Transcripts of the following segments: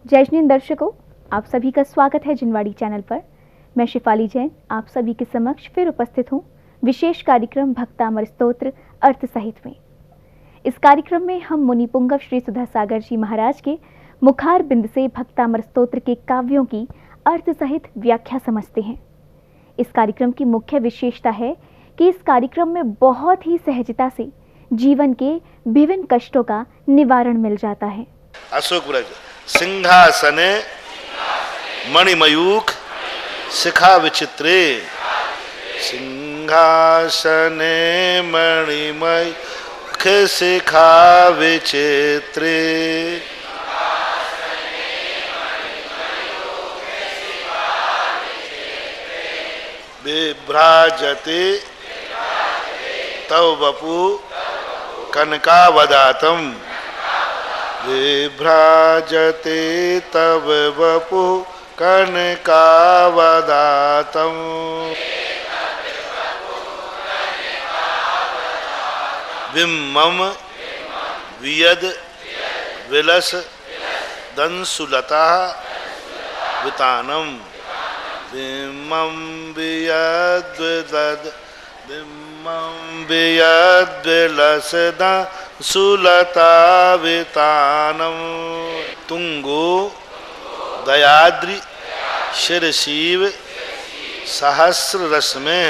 जय जिन दर्शकों, आप सभी का स्वागत है जिनवाड़ी चैनल पर। मैं शिफाली जैन आप सभी के समक्ष फिर उपस्थित हूँ विशेष कार्यक्रम भक्तामर स्तोत्र अर्थ सहित में। इस कार्यक्रम में हम मुनि पुंगव श्री सुधा सागर जी महाराज के मुखार बिंद से भक्तामर स्तोत्र के काव्यों की अर्थ सहित व्याख्या समझते हैं। इस कार्यक्रम की मुख्य विशेषता है कि इस कार्यक्रम में बहुत ही सहजता से जीवन के विभिन्न कष्टों का निवारण मिल जाता है। अशोक ब्रज सिंहासने मणिमयूख शिखा विचित्रे, सिंहासने मणिमयूख शिखा विचित्रे, बिभ्राजते तव वपु कनकावदातम, विभ्राजते तव वपु कनकावदातम, विमम वियद विलस दंसुलता वितानम, विमम वियद विलस दंसुलता वितानम, तुंगो दयाद्रि शिरसीव सहस्र रस में,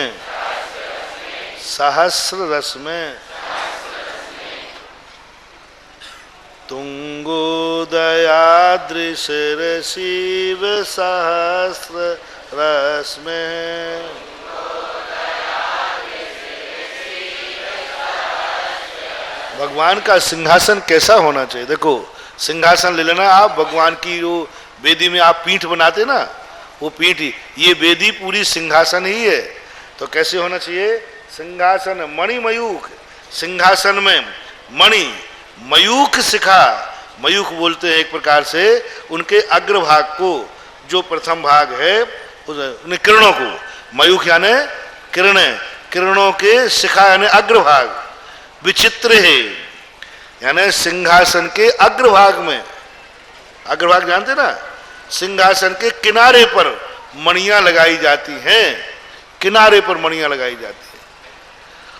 तुंगोदयाद्रि शिरसीव सहस्र रस में। भगवान का सिंहासन कैसा होना चाहिए? देखो सिंहासन ले लेना आप, भगवान की जो वेदी में आप पीठ बनाते ना, वो पीठ, ये वेदी पूरी सिंहासन ही है। तो कैसे होना चाहिए? सिंहासन मणिमयूख, सिंहासन में मणि, मयूख शिखा, मयूख बोलते हैं एक प्रकार से उनके अग्रभाग को, जो प्रथम भाग है उन किरणों को, मयूख यानी किरणें, किरणों के शिखा यानी अग्रभाग, विचित्र है यानी सिंहासन के अग्रभाग में, अग्रभाग जानते ना, सिंहासन के किनारे पर मणियां लगाई जाती हैं, किनारे पर मणियां लगाई जाती हैं,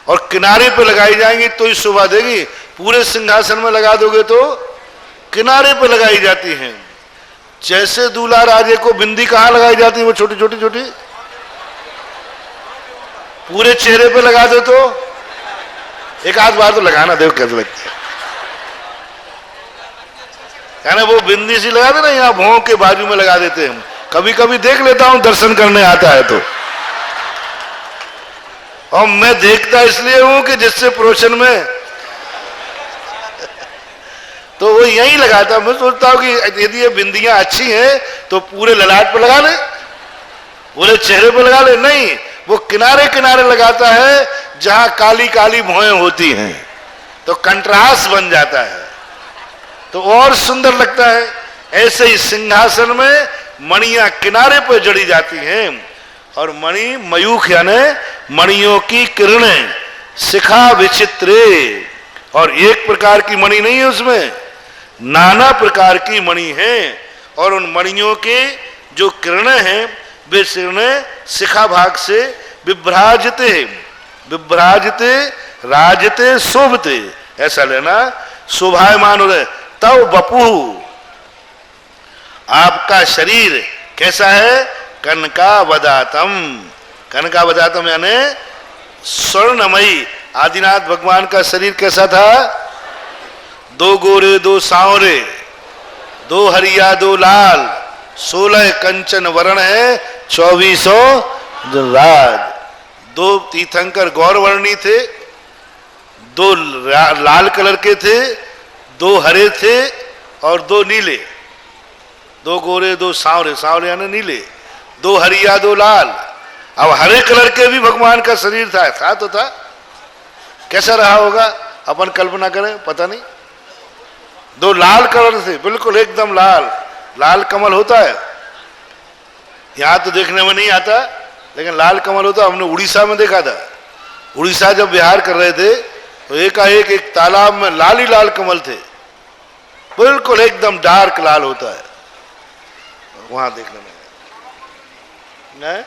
और किनारे पर लगाई जाएंगी तो ही शोभा देगी। पूरे सिंहासन में लगा दोगे तो किनारे पर लगाई जाती हैं। जैसे दूल्हा राजे को बिंदी कहाँ लगाई जाती है? वो छोटी छोटी छोटी, पूरे चेहरे पे लगा दो तो एक आध बार तो लगाना, देखो कैसे लगती है। यानी वो बिंदी सी लगा देना, यहाँ भौं के बाजू में लगा देते हैं। कभी कभी देख लेता हूं, दर्शन करने आता है तो, और मैं देखता इसलिए हूं कि जिससे प्रोशन में तो वो यही लगाता। मैं सोचता हूं कि यदि ये बिंदियां अच्छी हैं तो पूरे ललाट पर लगा ले, पूरे चेहरे पर लगा ले, नहीं, वो किनारे किनारे लगाता है जहां काली काली भौएं होती हैं, तो कंट्रास्ट बन जाता है, तो और सुंदर लगता है। ऐसे ही सिंहासन में मणियां किनारे पर जड़ी जाती हैं, और मणि मयूख यानी मणियों की किरणें, शिखा विचित्रे, और एक प्रकार की मणि नहीं है उसमें, नाना प्रकार की मणि हैं, और उन मणियों के जो किरणें हैं वे किरणें शिखा भाग से विभ्राजते, विभ्राजते राजते शोभते, ऐसा लेना, शोभायमान हो रहे। तव बपू, आपका शरीर कैसा है? कनकावदातम, कनकावदातम यानी स्वर्णमयी। आदिनाथ भगवान का शरीर कैसा था? दो गोरे दो सांवरे, दो हरिया दो लाल, 16 कंचन वर्ण है, 24 राज। दो तीर्थंकर गौरवर्णी थे, दो लाल कलर के थे, दो हरे थे और दो नीले, दो गोरे दो सांवरे, सांवरे यानी नीले, दो हरिया दो लाल। अब हरे कलर के भी भगवान का शरीर था तो था, कैसा रहा होगा अपन कल्पना करें, पता नहीं। दो लाल कलर थे, बिल्कुल एकदम लाल, लाल कमल होता है, यहाँ तो देखने में नहीं आता, लेकिन लाल कमल होता हमने उड़ीसा में देखा था। उड़ीसा जब विहार कर रहे थे तो एकाएक एक तालाब में लाल ही लाल कमल थे, बिल्कुल एकदम डार्क लाल होता है, वहां देखने में है।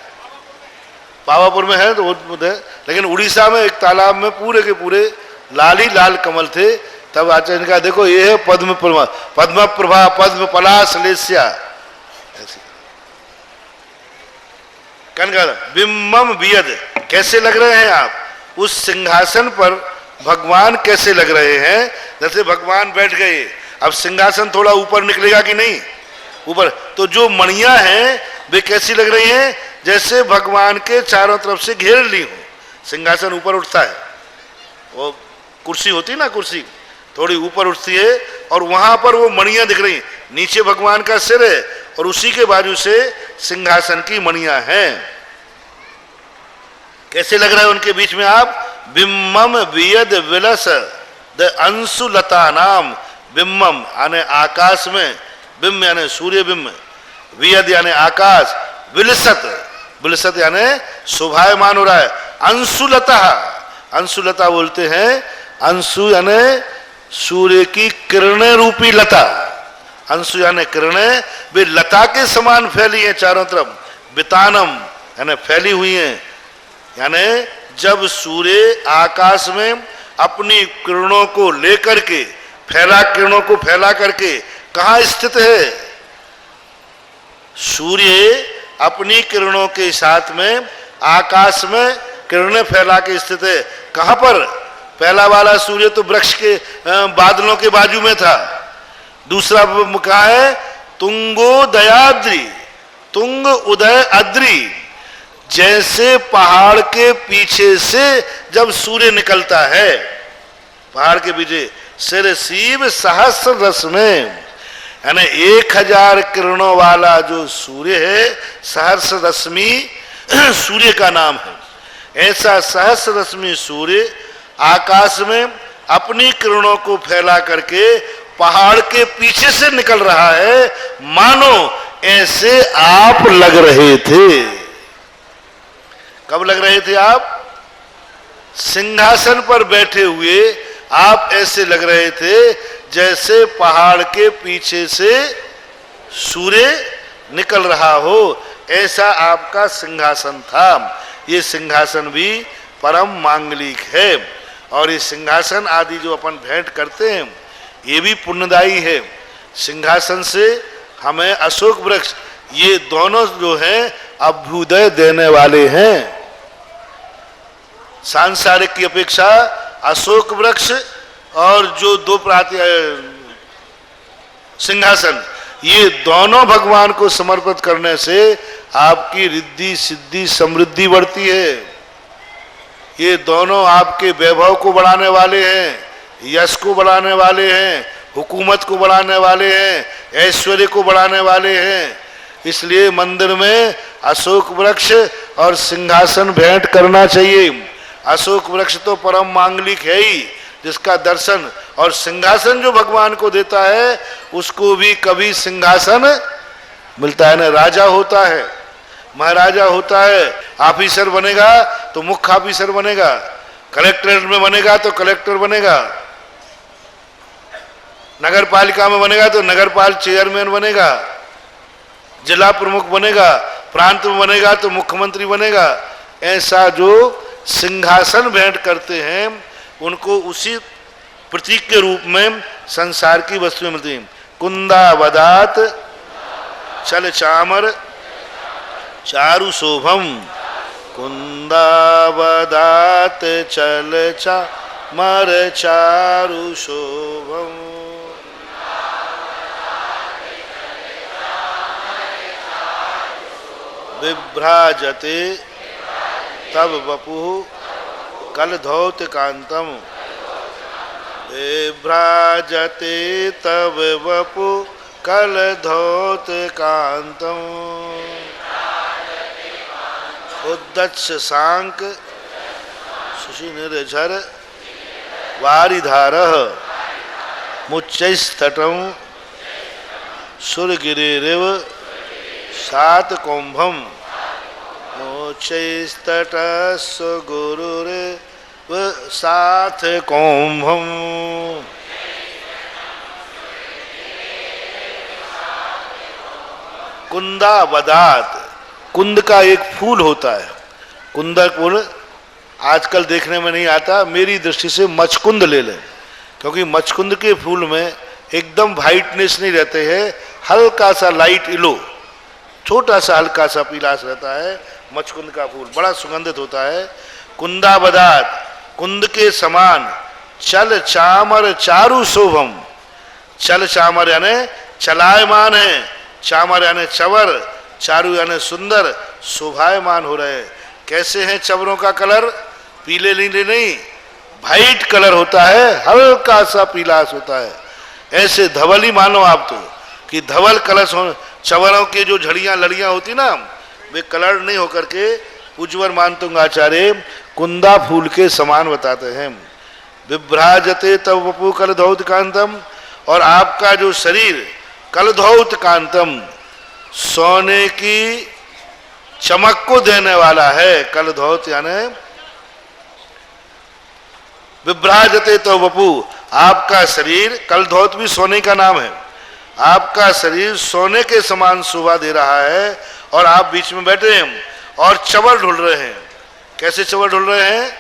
पावापुर में है तो वो है, लेकिन उड़ीसा में एक तालाब में पूरे के पूरे लाल ही लाल कमल थे। तब आचार्य ने कहा देखो ये है पद्म प्रभा, पद्म प्रभा पद्म पलाश लेस्या। बिम्बम बियद, कैसे लग रहे हैं आप उस सिंहासन पर, भगवान कैसे लग रहे हैं? जैसे भगवान बैठ गए, अब सिंहासन थोड़ा ऊपर निकलेगा कि नहीं? ऊपर। तो जो मणियां हैं वे कैसी लग रही हैं? जैसे भगवान के चारों तरफ से घेर ली हो। सिंहासन ऊपर उठता है, वो कुर्सी होती है ना, कुर्सी थोड़ी ऊपर उठती है और वहां पर वो मणियां दिख रही हैं। नीचे भगवान का सिर है और उसी के बाजू से सिंहासन की मणियां हैं। कैसे लग रहा है उनके बीच में आप? बिम्बम वियद विलस द अंशुलता नाम। बिम्बम यानी आकाश में, बिम्ब यानी सूर्य बिम्ब, वियद यानी आकाश, विलसत, विलसत यानी शोभायमान हो रहा है। अंशुलता, अंशुलता बोलते हैं, अंशु यानी सूर्य की किरणें रूपी लता। अंशु यानी किरणें, वे लता के समान फैली हैं चारों तरफ। बितानम यानी फैली हुई हैं, यानी जब सूर्य आकाश में अपनी किरणों को लेकर के, किरणों को फैला करके कहाँ स्थित है? सूर्य अपनी किरणों के साथ में आकाश में किरणें फैला के स्थित है। कहाँ पर? पहला वाला सूर्य तो वृक्ष के बादलों के बाजू में था। दूसरा कहा है तुंगोदयाद्रि, तुंग उदय अद्रि, जैसे पहाड़ के पीछे से जब सूर्य निकलता है, पहाड़ के पीछे सिर सीब सहस्र रस में, यानी 1000 किरणों वाला जो सूर्य है, सहस्र रश्मि सूर्य का नाम है। ऐसा सहस्र रश्मि सूर्य आकाश में अपनी किरणों को फैला करके पहाड़ के पीछे से निकल रहा है, मानो ऐसे आप लग रहे थे। कब लग रहे थे आप? सिंहासन पर बैठे हुए आप ऐसे लग रहे थे जैसे पहाड़ के पीछे से सूर्य निकल रहा हो, ऐसा आपका सिंहासन था। ये सिंहासन भी परम मांगलिक है और ये सिंहासन आदि जो अपन भेंट करते हैं ये भी पुण्यदायी है। सिंहासन से हमें अशोक वृक्ष, ये दोनों जो हैं अभ्युदय देने वाले हैं। सांसारिक की अपेक्षा अशोक वृक्ष और जो दो सिंहासन, ये दोनों भगवान को समर्पित करने से आपकी रिद्धि सिद्धि समृद्धि बढ़ती है। ये दोनों आपके वैभव को बढ़ाने वाले हैं, यश को बढ़ाने वाले हैं, हुकूमत को बढ़ाने वाले हैं, ऐश्वर्य को बढ़ाने वाले हैं। इसलिए मंदिर में अशोक वृक्ष और सिंहासन भेंट करना चाहिए। अशोक वृक्ष तो परम मांगलिक है ही, जिसका दर्शन, और सिंहासन जो भगवान को देता है उसको भी कभी सिंहासन मिलता है ना। राजा होता है, महाराजा होता है, ऑफिसर बनेगा तो मुख्य ऑफिसर बनेगा, कलेक्ट्रेट में बनेगा तो कलेक्टर बनेगा, नगर पालिका में बनेगा तो नगरपाल चेयरमैन बनेगा, जिला प्रमुख बनेगा, प्रांत में बनेगा तो मुख्यमंत्री बनेगा। ऐसा जो सिंहासन भेंट करते हैं उनको उसी प्रतीक के रूप में संसार की वस्तुएं मिलती हैं। कुंदावदात चल चामर चारु शोभम, कुंदावदात चल चामर चारु शोभम। विभ्राजते तब वपुः कलधौत कांतम, विभ्राजते तब वपुः कलधौत कांतम। उद्दच्छ शांक सुषि निर्झर वारिधारः, मुच्चैस्तटं सुरगिरिरिव सात कुंभम, मोक्षस्तटस्व गुरुरिव सात कुंभम। कुंदाबदात, कुंद का एक फूल होता है। कुंदा फूल आजकल देखने में नहीं आता, मेरी दृष्टि से मचकुंद ले लें, क्योंकि मचकुंद के फूल में एकदम वाइटनेस नहीं रहते हैं, हल्का सा लाइट येलो, छोटा सा हल्का सा पीलास रहता है। मचकुंद का फूल बड़ा सुगंधित होता है। कुंदाबदात, कुंद के समान, चल चामर चारु शोभम, चल चामर यानी चलायमान है, चामर यानी चवर, चारु यानी सुंदर, शोभायमान हो रहे हैं। कैसे हैं चवरों का कलर? पीले नीले नहीं, वाइट कलर होता है, हल्का सा पीलास होता है। ऐसे धवल ही मानो आप तो, कि धवल कलश हो। चवरों की जो झड़ियां लड़ियां होती ना, वे कलर नहीं होकर के उज्ज्वल मानतुंग आचार्य कुंदा फूल के समान बताते हैं। विभ्राजते तव वपु कलधौत कांतम, और आपका जो शरीर कलधौत कांतम, सोने की चमक को देने वाला है। कलधौत यानी विभ्राजते तव वपु, आपका शरीर, कलधौत भी सोने का नाम है, आपका शरीर सोने के समान शोभा दे रहा है, और आप बीच में बैठे हैं और चवर ढुल रहे हैं। कैसे चवर ढुल रहे हैं?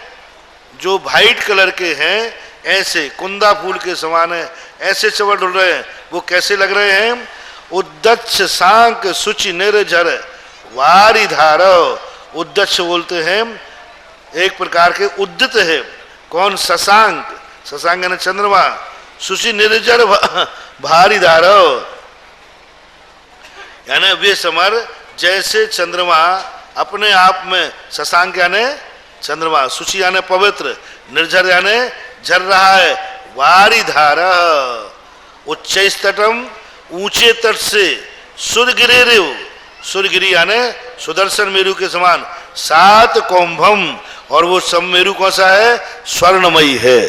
जो वाइट कलर के हैं, ऐसे कुंदा फूल के समान है, ऐसे चवर ढुल रहे हैं। वो कैसे लग रहे हैं? उद्दच्छ सांक सुचि निर्झर वारी धार, उद्दच्छ बोलते हैं एक प्रकार के उद्दित है। कौन? शशांक, शशांक यानी चंद्रमा, सुचि निर्झर भारी धार, यानी वे समर जैसे चंद्रमा अपने आप में, शशांक यानी चंद्रमा, सुचि यानी पवित्र, निर्झर यानी झर रहा है, वारी धारा, उच्च तटम, ऊंचे तट से, सुरगिरे रेव, सुरगिरी यानी सुदर्शन मेरु के समान, सात कुंभम, और वो सब मेरु कौन सा है? स्वर्णमयी है।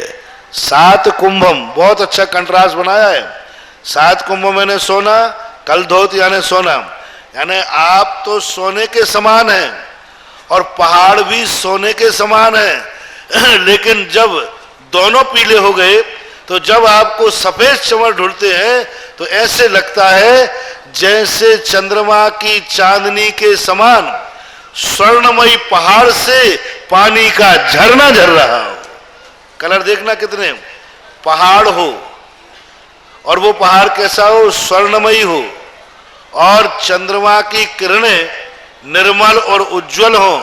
सात कुंभम, बहुत अच्छा कंट्रास्ट बनाया है। सात कुंभ मैंने सोना, कलधौत यानी सोना, यानी आप तो सोने के समान हैं और पहाड़ भी सोने के समान है। लेकिन जब दोनों पीले हो गए, तो जब आपको सफेद चमर ढूंढते हैं तो ऐसे लगता है जैसे चंद्रमा की चांदनी के समान स्वर्णमयी पहाड़ से पानी का झरना झर रहा हो। कलर देखना कितने, पहाड़ हो और वो पहाड़ कैसा हो? स्वर्णमयी हो, और चंद्रमा की किरणें निर्मल और उज्जवल हो।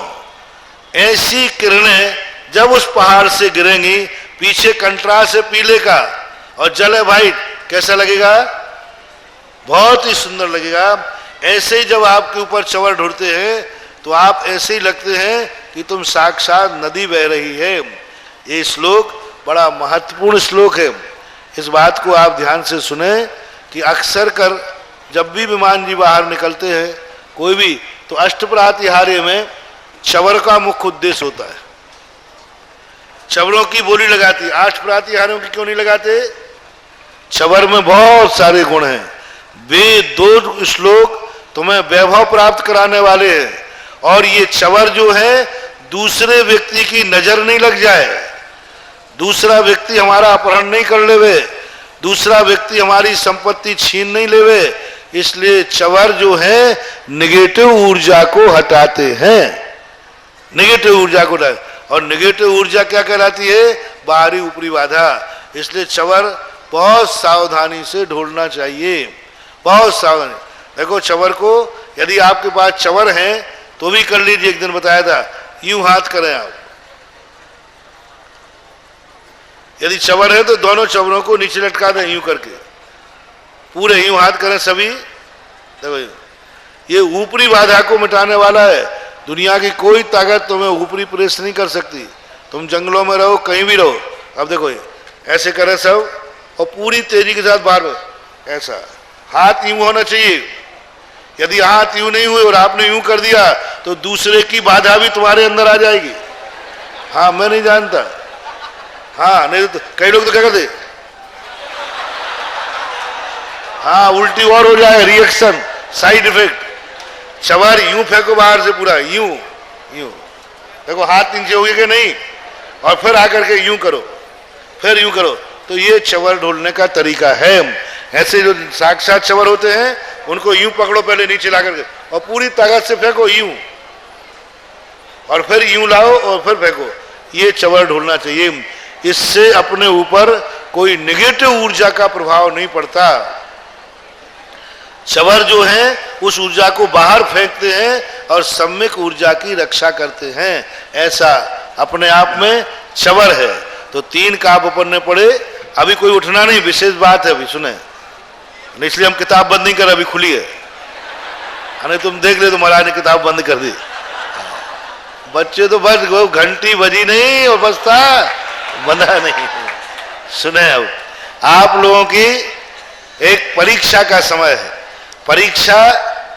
ऐसी किरणें जब उस पहाड़ से गिरेंगी, पीछे कंट्रास्ट है पीले का और जल है वाइट, कैसा लगेगा? बहुत ही सुंदर लगेगा। ऐसे ही जब आपके ऊपर चवर ढूंढते हैं तो आप ऐसे ही लगते हैं कि तुम साक्षात नदी बह रही है। ये श्लोक बड़ा महत्वपूर्ण श्लोक है। इस बात को आप ध्यान से सुने कि अक्सर कर जब भी विमान जी बाहर निकलते हैं कोई भी, तो अष्टप्रातिहार्य में चवर का मुख्य उद्देश्य होता है। चवरों की बोली लगाती है। आठ प्रातिहार्यों की क्यों नहीं लगाते? चवर में बहुत सारे गुण हैं। वे दो श्लोक तुम्हें वैभव प्राप्त कराने वाले हैं, और ये चवर जो है दूसरे व्यक्ति की नजर नहीं लग जाए, दूसरा व्यक्ति हमारा अपहरण नहीं कर लेवे, दूसरा व्यक्ति हमारी संपत्ति छीन नहीं लेवे। इसलिए चवर जो है निगेटिव ऊर्जा को हटाते हैं, निगेटिव ऊर्जा को हटाते। और निगेटिव ऊर्जा क्या कहलाती है? बाहरी ऊपरी बाधा। इसलिए चवर बहुत सावधानी से ढूंढना चाहिए, बहुत सावधानी। देखो चवर को, यदि आपके पास चवर है तो भी कर लीजिए। एक दिन बताया था, यूं हाथ करें आप। यदि चवर है तो दोनों चवरों को नीचे लटका दें यूं करके, पूरे यूं हाथ करें सभी। देखो ये ऊपरी बाधा को मिटाने वाला है। दुनिया की कोई ताकत तुम्हें ऊपरी प्रेस नहीं कर सकती। तुम जंगलों में रहो, कहीं भी रहो। अब देखो ये ऐसे करें सब, और पूरी तेजी के साथ बाहर, ऐसा हाथ यूं होना चाहिए। यदि हाथ यूं नहीं हुए और आपने यूं कर दिया तो दूसरे की बाधा भी तुम्हारे अंदर आ जाएगी। हाँ, मैं नहीं जानता। हाँ, नहीं तो कई लोग तो क्या करते, हाँ उल्टी और हो जाए, रिएक्शन, साइड इफेक्ट। चवर यूं फेंको बाहर से, पूरा यूं यूं। देखो हाथ नीचे हो गए कि नहीं, और फिर आकर के यूं करो, फिर यूं करो। तो ये चवर ढूंढने का तरीका है। ऐसे जो साक्षात चवर होते हैं उनको यूं पकड़ो पहले नीचे ला करके और पूरी ताकत से फेंको यूं, और फिर यूं लाओ और फिर फेंको। ये चवर ढोलना चाहिए। इससे अपने ऊपर कोई नेगेटिव ऊर्जा का प्रभाव नहीं पड़ता। चवर जो है उस ऊर्जा को बाहर फेंकते हैं और सम्यक ऊर्जा की रक्षा करते हैं। ऐसा अपने आप में चवर है। तो 3 काप अपन ने पढ़े। अभी कोई उठना नहीं, विशेष बात है, अभी सुने, इसलिए हम किताब बंद नहीं कर, अभी खुली है। अरे तुम देख ले तो महाराज ने किताब बंद कर दी। बच्चे तो बस घंटी बजी नहीं और बस था, बंधा नहीं। सुने, अब आप लोगों की एक परीक्षा का समय है। परीक्षा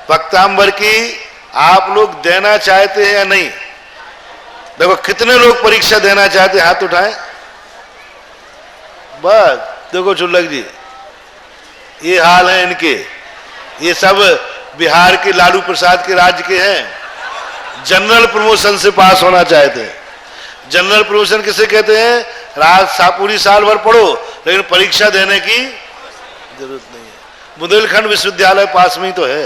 भक्तांबर की आप लोग देना चाहते हैं या नहीं? देखो कितने लोग परीक्षा देना चाहते हैं, हाथ उठाएं। बस देखो चुल्लक जी, ये हाल है इनके। ये सब बिहार के लालू प्रसाद के राज्य के हैं। जनरल प्रमोशन से पास होना चाहते हैं। जनरल प्रमोशन किसे कहते हैं? रात पूरी साल भर पढ़ो लेकिन परीक्षा देने की जरूरत नहीं है। बुंदेलखंड विश्वविद्यालय पास में ही तो है।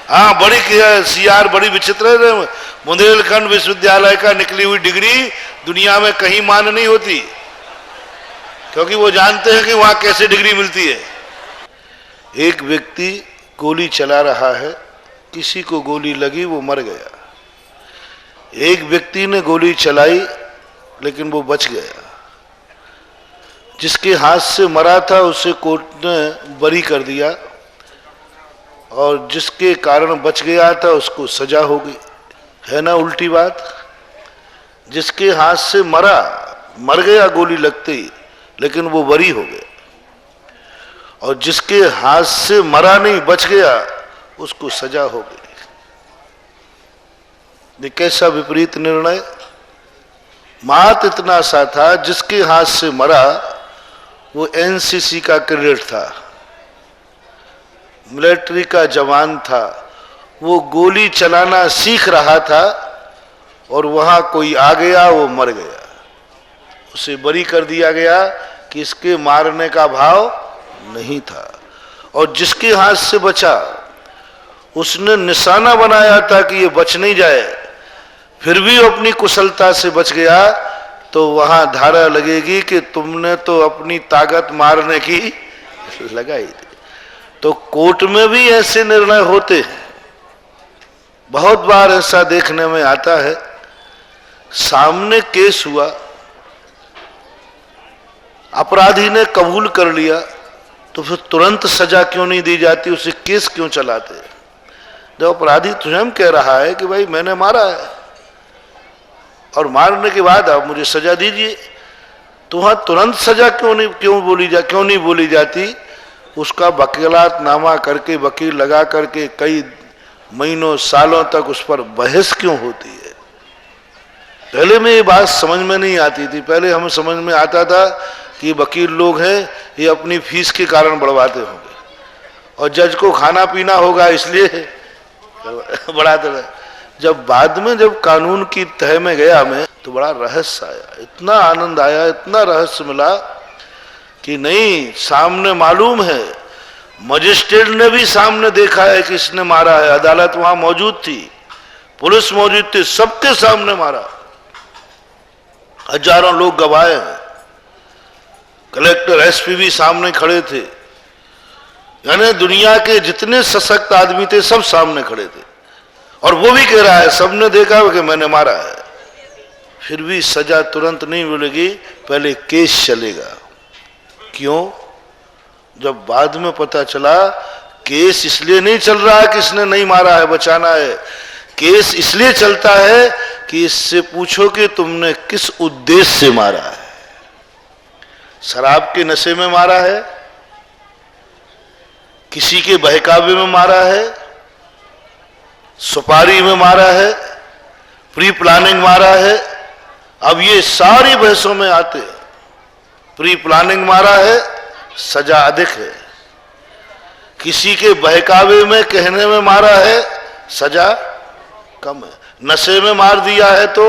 हाँ, बड़ी सीआर बड़ी विचित्र है। बुंदेलखंड विश्वविद्यालय का निकली हुई डिग्री दुनिया में कहीं मान्य नहीं होती, क्योंकि वो जानते हैं कि वहां कैसे डिग्री मिलती है। एक व्यक्ति गोली चला रहा है, किसी को गोली लगी, वो मर गया। एक व्यक्ति ने गोली चलाई लेकिन वो बच गया। जिसके हाथ से मरा था उसे कोर्ट ने बरी कर दिया, और जिसके कारण बच गया था उसको सजा हो गई। है ना उल्टी बात? जिसके हाथ से मर गया गोली लगते ही, लेकिन वो बरी हो गया, और जिसके हाथ से मरा नहीं, बच गया, उसको सजा हो गई। ये कैसा विपरीत निर्णय। मात इतना सा था, जिसके हाथ से मरा वो एनसीसी का कैडेट था, मिलिट्री का जवान था। वो गोली चलाना सीख रहा था और वहां कोई आ गया, वो मर गया। उसे बरी कर दिया गया कि इसके मारने का भाव नहीं था। और जिसके हाथ से बचा उसने निशाना बनाया था कि ये बच नहीं जाए, फिर भी अपनी कुशलता से बच गया, तो वहां धारा लगेगी कि तुमने तो अपनी ताकत मारने की लगाई थी। तो कोर्ट में भी ऐसे निर्णय होते हैं। बहुत बार ऐसा देखने में आता है, सामने केस हुआ, अपराधी ने कबूल कर लिया, तो फिर तुरंत सजा क्यों नहीं दी जाती? उसे केस क्यों चलाते? जब अपराधी स्वयं कह रहा है कि भाई मैंने मारा है और मारने के बाद आप मुझे सजा दीजिए, तो वहां तुरंत सजा क्यों नहीं बोली जाती? उसका वकालतनामा करके, वकील लगा करके कई महीनों सालों तक उस पर बहस क्यों होती है? पहले में ये बात समझ में नहीं आती थी। पहले हमें समझ में आता था कि वकील लोग हैं, ये अपनी फीस के कारण बढ़वाते होंगे और जज को खाना पीना होगा इसलिए बढ़ाते रहे। जब बाद में जब कानून की तह में गया मैं, तो बड़ा रहस्य आया, इतना आनंद आया, इतना रहस्य मिला कि नहीं, सामने मालूम है, मजिस्ट्रेट ने भी सामने देखा है कि इसने मारा है। अदालत वहां मौजूद थी, पुलिस मौजूद थी, सबके सामने मारा। हजारों लोग गवाह हैं, कलेक्टर एसपी भी सामने खड़े थे। यानी दुनिया के जितने सशक्त आदमी थे सब सामने खड़े थे, और वो भी कह रहा है, सबने देखा कि मैंने मारा है। फिर भी सजा तुरंत नहीं मिलेगी, पहले केस चलेगा। क्यों? जब बाद में पता चला केस इसलिए नहीं चल रहा है कि इसने नहीं मारा है, बचाना है। केस इसलिए चलता है कि इससे पूछो कि तुमने किस उद्देश्य से मारा है। शराब के नशे में मारा है, किसी के बहकावे में मारा है, सुपारी में मारा है, प्री प्लानिंग मारा है। अब ये सारी बहसों में आते हैं। प्री प्लानिंग मारा है, सजा अधिक है। किसी के बहकावे में, कहने में मारा है, सजा कम है। नशे में मार दिया है तो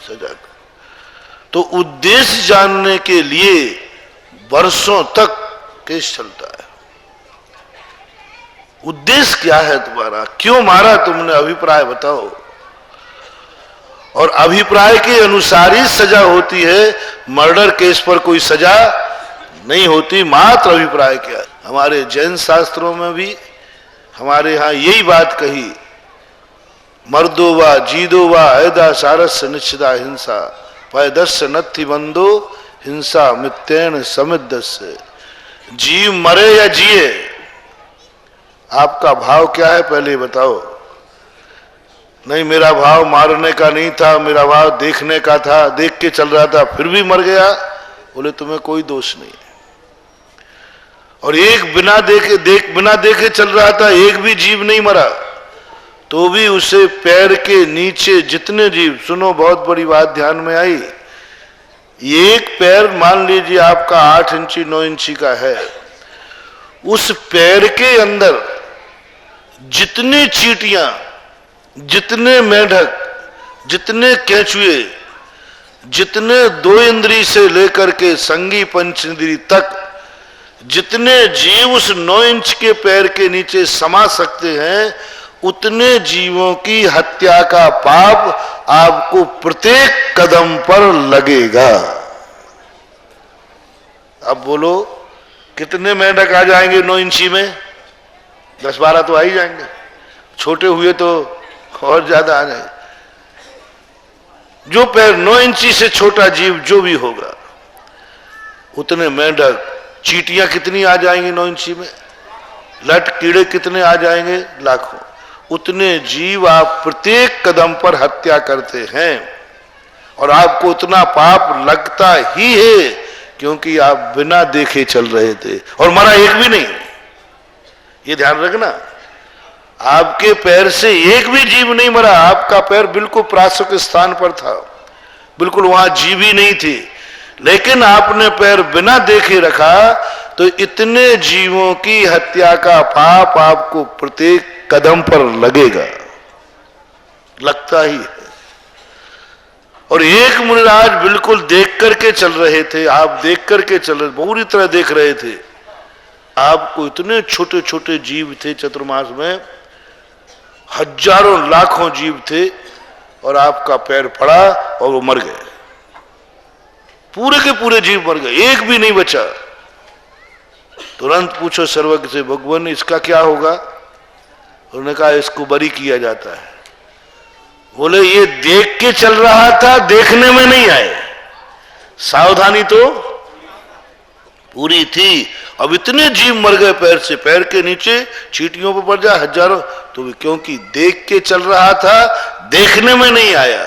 सजा कम। तो उद्देश्य जानने के लिए वर्षों तक केस चलता है। उद्देश्य क्या है तुम्हारा, क्यों मारा तुमने, अभिप्राय बताओ। और अभिप्राय के अनुसार ही सजा होती है, मर्डर केस पर कोई सजा नहीं होती, मात्र अभिप्राय क्या है। हमारे जैन शास्त्रों में भी हमारे यहाँ यही बात कही, मर्दो वा जीदो वा ऐदा सारस्य निश्चिदा हिंसा पैदस्य नत्थि बंदो हिंसा मित्येन समिद्धस्य। जीव मरे या जिए, आपका भाव क्या है पहले बताओ। नहीं, मेरा भाव मारने का नहीं था, मेरा भाव देखने का था, देख के चल रहा था, फिर भी मर गया, बोले तुम्हें कोई दोष नहीं है। और एक बिना देखे चल रहा था, एक भी जीव नहीं मरा, तो भी उसे पैर के नीचे जितने जीव, सुनो बहुत बड़ी बात ध्यान में आई, एक पैर मान लीजिए आपका 8 इंची 9 इंची का है, उस पैर के अंदर जितने चींटियां, जितने मेढक, जितने केंचुए, जितने 2 इंद्री से लेकर के संगी पंच इंद्री तक जितने जीव उस 9 इंच के पैर के नीचे समा सकते हैं, उतने जीवों की हत्या का पाप आपको प्रत्येक कदम पर लगेगा। अब बोलो कितने मेंढक आ जाएंगे 9 इंची में? 10-12 तो आ ही जाएंगे, छोटे हुए तो और ज्यादा आ जाएंगे। जो पैर 9 इंची से छोटा जीव जो भी होगा, उतने मेंढक, चींटियां कितनी आ जाएंगी 9 इंची में, लट कीड़े कितने आ जाएंगे, लाखों। उतने जीव आप प्रत्येक कदम पर हत्या करते हैं, और आपको उतना पाप लगता ही है, क्योंकि आप बिना देखे चल रहे थे और मरा एक भी नहीं। ये ध्यान रखना, आपके पैर से एक भी जीव नहीं मरा, आपका पैर बिल्कुल प्रासुक स्थान पर था, बिल्कुल वहां जीव ही नहीं थे, लेकिन आपने पैर बिना देखे रखा, तो इतने जीवों की हत्या का पाप आपको प्रत्येक कदम पर लगेगा, लगता ही है। और एक मुनिराज बिल्कुल देख करके चल रहे थे, आप देख करके चल रहे, पूरी तरह देख रहे थे, आपको इतने छोटे छोटे जीव थे, चतुर्मास में हजारों लाखों जीव थे, और आपका पैर पड़ा और वो मर गए, पूरे के पूरे जीव मर गए, एक भी नहीं बचा। तुरंत पूछो सर्वज्ञ से, भगवान इसका क्या होगा? उन्होंने कहा इसको बरी किया जाता है। बोले ये देख के चल रहा था, देखने में नहीं आए, सावधानी तो पूरी थी। अब इतने जीव मर गए पैर से, पैर के नीचे चींटियों पर पड़ जाए हजारों, तो क्योंकि देख के चल रहा था, देखने में नहीं आया,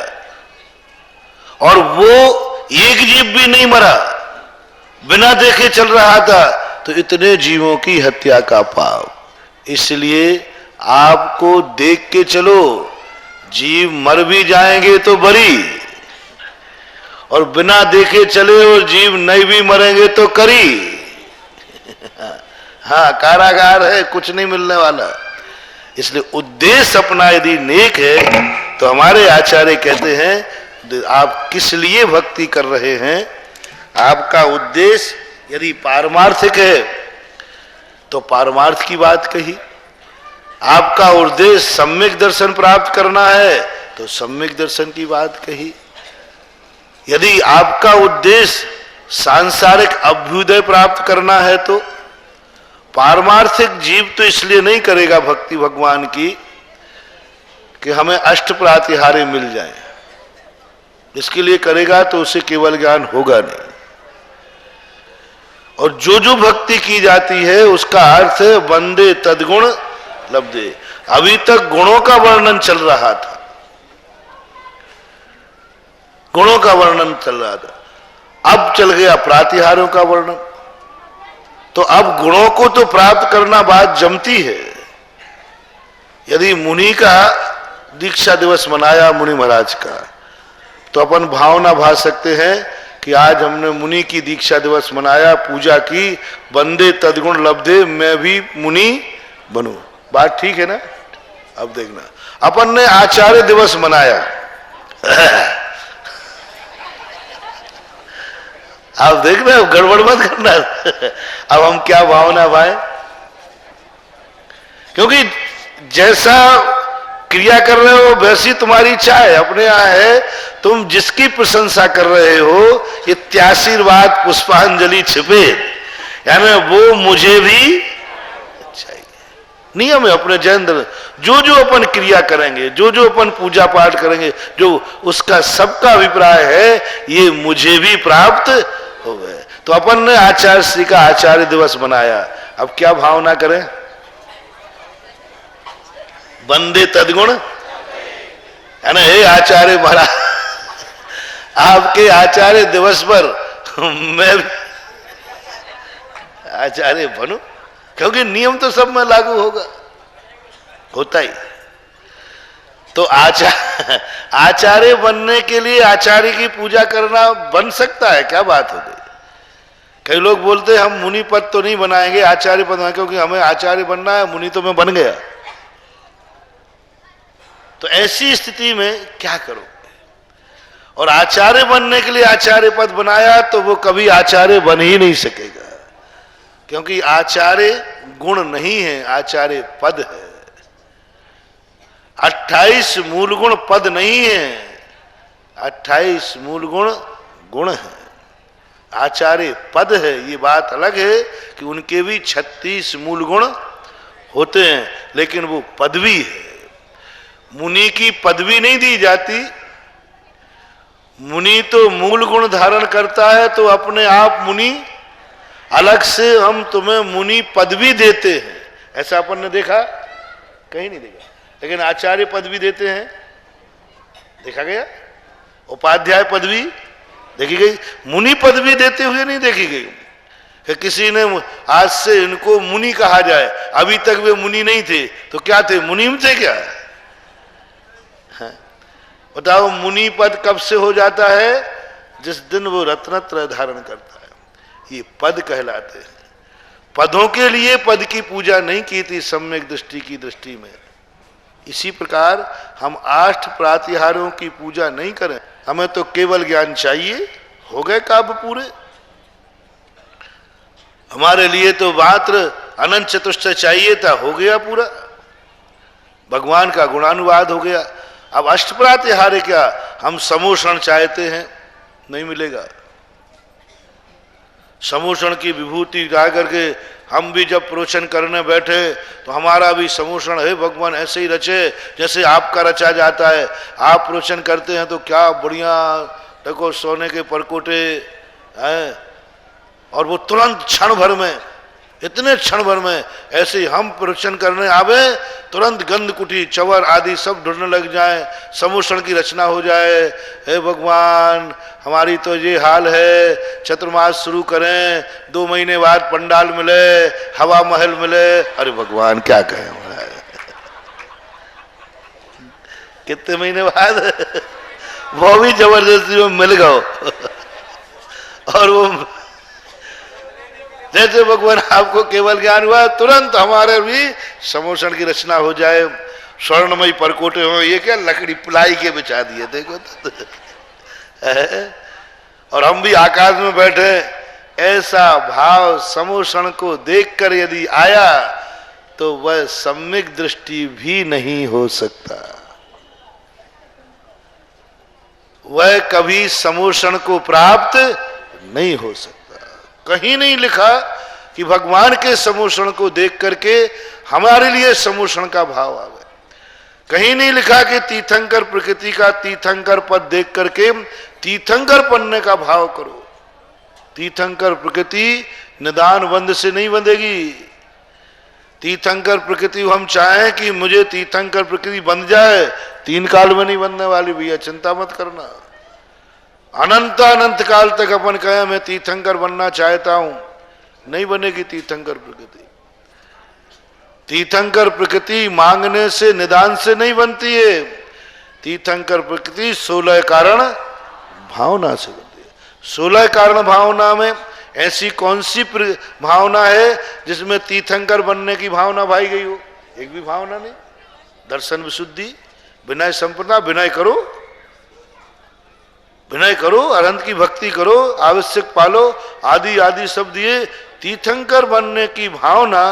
और वो एक जीव भी नहीं मरा, बिना देखे चल रहा था, तो इतने जीवों की हत्या का पाप। इसलिए आपको देख के चलो, जीव मर भी जाएंगे तो बरी, और बिना देखे चले और जीव नहीं भी मरेंगे तो करी। हाँ, कारागार है, कुछ नहीं मिलने वाला। इसलिए उद्देश्य अपना यदि नेक है, तो हमारे आचार्य कहते हैं आप किस लिए भक्ति कर रहे हैं, आपका उद्देश्य यदि पारमार्थिक है तो पारमार्थ की बात कही, आपका उद्देश्य सम्यक दर्शन प्राप्त करना है तो सम्यक दर्शन की बात कही, यदि आपका उद्देश्य सांसारिक अभ्युदय प्राप्त करना है तो पारमार्थिक जीव तो इसलिए नहीं करेगा भक्ति भगवान की कि हमें अष्ट प्रातिहार्य मिल जाए, इसके लिए करेगा तो उसे केवल ज्ञान होगा नहीं। और जो जो भक्ति की जाती है उसका अर्थ है वंदे तद्गुण लब्धे। अभी तक गुणों का वर्णन चल रहा था, गुणों का वर्णन चल रहा था, अब चल गया प्रातिहार्यों का वर्णन। तो अब गुणों को तो प्राप्त करना बात जमती है। यदि मुनि का दीक्षा दिवस मनाया मुनि महाराज का, तो अपन भावना भा सकते हैं कि आज हमने मुनि की दीक्षा दिवस मनाया, पूजा की, बंदे तद्गुण लब्धे, मैं भी मुनि बनूं। बात ठीक है ना? अब देखना, अपन ने आचार्य दिवस मनाया आप देखना, गड़बड़ मत करना अब हम क्या भावना भाई, क्योंकि जैसा क्रिया कर रहे हो वैसी तुम्हारी इच्छा है, अपने यहाँ है। तुम जिसकी प्रशंसा कर रहे हो, इत्याशीर्वाद पुष्पांजलि छिपे, यानी वो मुझे भी चाहिए। नियम है अपने जैन धर्म, जो जो अपन क्रिया करेंगे, जो जो अपन पूजा पाठ करेंगे, जो उसका सबका अभिप्राय है ये मुझे भी प्राप्त हो गए। तो अपन ने आचार्य श्री का आचार्य दिवस बनाया, अब क्या भावना करें? वंदे तद्गुण, है ना? हे आचार्य महाराज, आपके आचार्य दिवस पर मैं आचार्य बनूं, क्योंकि नियम तो सब में लागू होता ही। तो आचार्य बनने के लिए आचार्य की पूजा करना बन सकता है, क्या बात हो गई? कई लोग बोलते हैं हम मुनि पद तो नहीं बनाएंगे, आचार्य पद बनाएंगे, क्योंकि हमें आचार्य बनना है, मुनि तो मैं बन गया। तो ऐसी स्थिति में क्या करो? और आचार्य बनने के लिए आचार्य पद बनाया तो वो कभी आचार्य बन ही नहीं सकेगा, क्योंकि आचार्य गुण नहीं है, आचार्य पद है। 28 मूल गुण पद नहीं है, 28 मूल गुण है। आचार्य पद है, ये बात अलग है कि उनके भी 36 मूल गुण होते हैं, लेकिन वो पदवी है। मुनि की पदवी नहीं दी जाती, मुनि तो मूल गुण धारण करता है, तो अपने आप मुनि, अलग से हम तुम्हें मुनि पदवी देते हैं, ऐसा अपन ने देखा? कहीं नहीं देखा। लेकिन आचार्य पदवी देते हैं, देखा गया? उपाध्याय पदवी देखी गई, मुनि पदवी देते हुए नहीं देखी गई कि किसी ने आज से इनको मुनि कहा जाए। अभी तक वे मुनि नहीं थे, तो क्या थे? मुनीम थे क्या? बताओ, मुनि पद कब से हो जाता है? जिस दिन वो रत्नत्रय धारण करता है, ये पद कहलाते हैं। पदों के लिए पद की पूजा नहीं की थी सम्यक दृष्टि की दृष्टि में। इसी प्रकार हम 8 प्रातिहार्यों की पूजा नहीं करें, हमें तो केवल ज्ञान चाहिए, हो गए काव्य पूरे। हमारे लिए तो मात्र अनंत चतुष्टय चाहिए था, हो गया पूरा, भगवान का गुणानुवाद हो गया। अब अष्टप्रातिहार्य क्या? हम समूषण चाहते हैं, नहीं मिलेगा। समूषण की विभूति गा करके हम भी जब प्रोचन करने बैठे तो हमारा भी समूषण है भगवान ऐसे ही रचे जैसे आपका रचा जाता है। आप प्रोचन करते हैं तो क्या बढ़िया, देखो सोने के परकोटे हैं, और वो तुरंत क्षण भर में, इतने क्षण भर में ऐसे ही हम प्रवचन करने आवे, तुरंत गंध कुटी चवर आदि सब ढूंढने लग जाए, समूषण की रचना हो जाए। हे भगवान, हमारी तो ये हाल है, चतुर्मास शुरू करें, 2 महीने बाद पंडाल मिले, हवा महल मिले। अरे भगवान क्या कहें, कितने महीने बाद वो भी जबरदस्ती में मिल गए। और वो जैसे भगवान आपको केवल ज्ञान हुआ, तुरंत हमारे भी समूषण की रचना हो जाए, स्वर्णमयी परकोटे हो। ये क्या लकड़ी प्लाई के बिछा दिए, देखो तो। और हम भी आकाश में बैठे, ऐसा भाव समूषण को देखकर यदि आया तो वह सम्यक दृष्टि भी नहीं हो सकता। वह कभी समूषण को प्राप्त नहीं हो सकता। कहीं नहीं लिखा कि भगवान के समूषण को देख करके हमारे लिए समूषण का भाव आ गया। कहीं नहीं लिखा कि तीर्थंकर प्रकृति का तीर्थंकर पद देख करके तीर्थंकर बनने का भाव करो। तीर्थंकर प्रकृति निदान बंध से नहीं बंधेगी। तीर्थंकर प्रकृति हम चाहें कि मुझे तीर्थंकर प्रकृति बंध जाए, 3 काल में नहीं बनने वाली भैया, चिंता मत करना। अनंत काल तक अपन कहें मैं तीर्थंकर बनना चाहता हूं, नहीं बनेगी तीर्थंकर प्रकृति। तीर्थंकर प्रकृति मांगने से निदान से नहीं बनती है। तीर्थंकर प्रकृति 16 कारण भावना से बनती है। 16 कारण भावना में ऐसी कौन सी भावना है जिसमें तीर्थंकर बनने की भावना भाई गई हो? एक भी भावना नहीं। दर्शन विशुद्धि, विनय संपदा, विनय करो, विनय करो, अनंत की भक्ति करो, आवश्यक पालो, आदि आदि सब दिए। तीर्थंकर बनने की भावना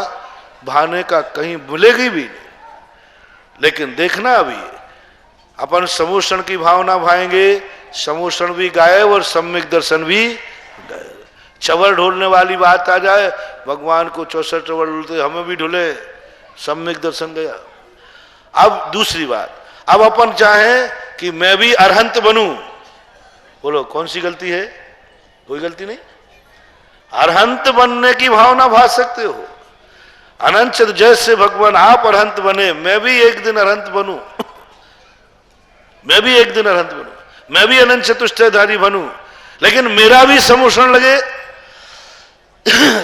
भाने का कहीं मिलेगी भी नहीं। लेकिन देखना अभी अपन समोषण की भावना भाएंगे, समोषण भी गायब और सम्यक दर्शन भी गायब। चवर ढोलने वाली बात आ जाए, भगवान को 64 चवर ढोलते, हमें भी ढोले, सम्यक दर्शन गया। अब दूसरी बात, अब अपन चाहें कि मैं भी अरहंत बनूं, बोलो कौन सी गलती है? कोई गलती नहीं। अरहंत बनने की भावना भा सकते हो। अनंत जैसे भगवान आप अरहंत बने, मैं भी एक दिन अरहंत बनूं मैं भी एक दिन अरहंत बनूं, मैं भी अनंत चतुष्टयधारी बनूं, लेकिन मेरा भी समोषण लगे।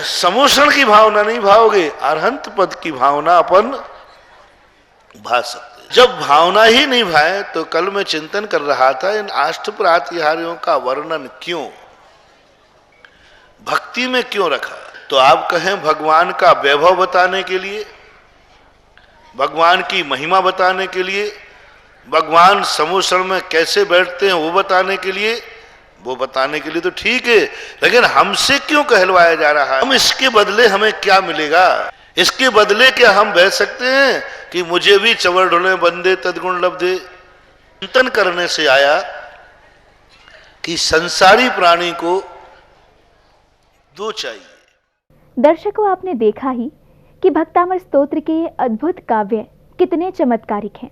समोषण की भावना नहीं भाओगे, अरहंत पद की भावना अपन भा सकते। जब भावना ही नहीं भाए, तो कल मैं चिंतन कर रहा था इन अष्ट प्रातिहार्यों का वर्णन क्यों, भक्ति में क्यों रखा? तो आप कहें भगवान का वैभव बताने के लिए, भगवान की महिमा बताने के लिए, भगवान समोषण में कैसे बैठते हैं वो बताने के लिए, वो बताने के लिए तो ठीक है, लेकिन हमसे क्यों कहलवाया जा रहा है? हम इसके बदले हमें क्या मिलेगा? इसके बदले क्या हम बह सकते हैं कि मुझे भी चवर ढोले बंदे तदगुण लब्धे? चिंतन करने से आया कि संसारी प्राणी को दो चाहिए। दर्शकों, आपने देखा ही कि भक्तामर स्तोत्र के ये अद्भुत काव्य कितने चमत्कारिक हैं।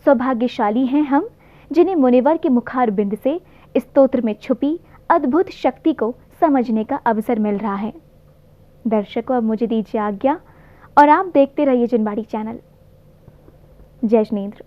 सौभाग्यशाली हैं हम जिन्हें मुनिवर के मुखार बिंद से इस स्तोत्र में छुपी अद्भुत शक्ति को समझने का अवसर मिल रहा है। दर्शकों, अब मुझे दीजिए आज्ञा और आप देखते रहिए जिनवाड़ी चैनल। जय जिनेंद्र।